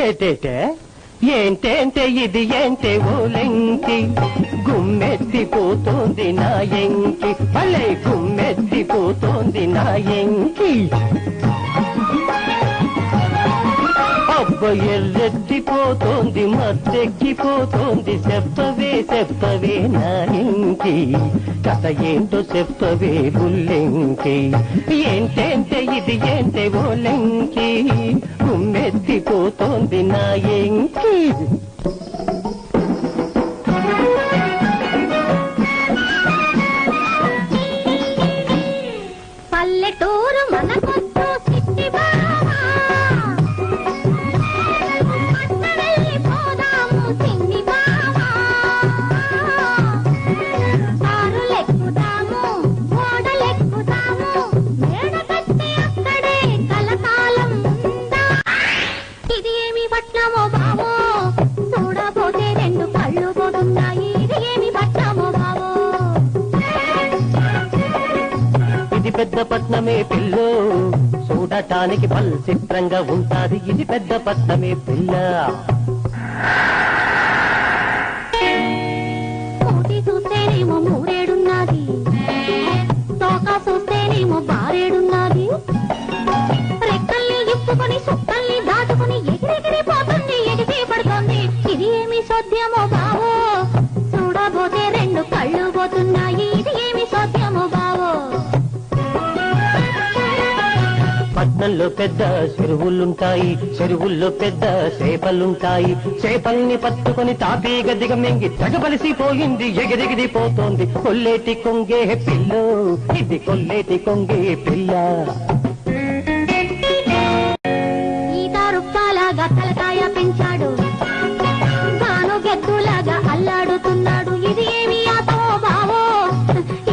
ఏటేటే ఏంటేంటే ఇది ఏంటే ఓలెంకి గుమ్మెత్తిపోతోంది నా ఎంకి భలే గుమ్మెత్తిపోతోంది నా ఎంకి అబ్బ ఎర్రెత్తిపోతోంది మత్తెక్కిపోతోంది చెప్పవే నా ఇంకి కథ ఏంటో చెప్పవే బుల్లెంకి ఏంటేంటే ఇది ఏంటే ఓలెంకి గుమ్మెత్తిపోతోంది నా ఎంకి పల్లెటూరు మనకొద్దు సిట్టి బావా పట్టణెళ్ళి పోదాము చిన్ని బావా కారులెక్కుదాము ఓడలెక్కుదాము మేడ కట్టి అక్కడే కలకాలం ఉందా ఇది ఏమి పట్నమో బావో చూడబోతే రెండు కళ్ళు పోతున్నాయి ఇది ఏమి పట్నమో బావో ఇది పెద్ద పట్నమే పిల్లో చూడటానికి పల్ చిత్రంగా ఉంటాది ఇది పెద్ద పట్నమే పిల్ల కోటి చూస్తేనేమో మూరేడున్నది తోక చూస్తేనేమో బారేడున్నది రెక్కల్ని ఇప్పుకొని సుక్కల్ని దాటుకుని ఎగిరెగిరి పోతుంది ఎగిసి పడుతుంది ఇది ఏమి సోద్యమో బావో చూడబోతే రెండు కళ్ళు పోతున్నాయి ఇది ఏమి సోద్యమో బావో పట్నంలో పెద్ద చెరువులుంటాయి చెరువుల్లో పెద్ద చేపలుంటాయి చేపల్ని పట్టుకొని తాపీగా దిగమింగి తెగబలిసిపోయింది ఎగిరెగిరి పోతోంది కొల్లేటి కొంగే పిల్లో ఇది కొల్లేటి కొంగే పిల్ల ఈత రుక్కలాగా తలకాయ పెంచాడు తాను గెద్దులాగా అల్లాడుతున్నాడు ఇది ఏమి ఆటమో బావో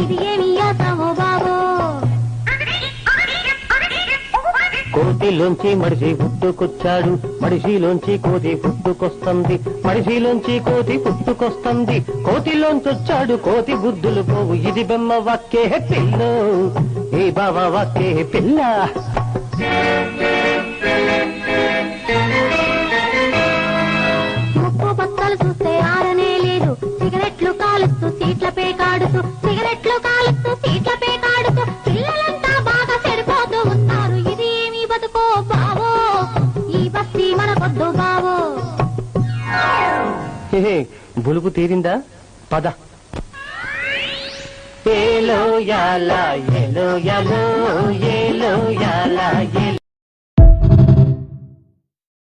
ఇది ఏమి ఆటమో బావో కోతిలోంచి మడిసి పుట్టుకొచ్చాడు మడిసిలోంచి కోతి పుట్టుకొస్తుంది మడిసిలోంచి కోతి పుట్టుకొస్తుంది కోతిలోంచి వచ్చాడు కోతి బుద్ధులు పోవు ఇది బెమ్మ వాక్కే పిల్లో ఏ బాబా వాక్కే పిల్ల ముప్పు పక్కలు చూస్తే ఆరనే లేదు సిగరెట్లు కాలుస్తూ సీట్ల పేకాడుతూ సిగరెట్లు కాలుస్తూ సీట్ల పేకాడుతూ పిల్లలంతా బాగా చెడిపోతూ ఉన్నారు ఇది ఏమి బతుకో బావో ఈ బస్తీ మనకొద్దు బావో బులుపు తీరిందా పద ఏలో యాలా ఏలో యాలో ఏలో యాలా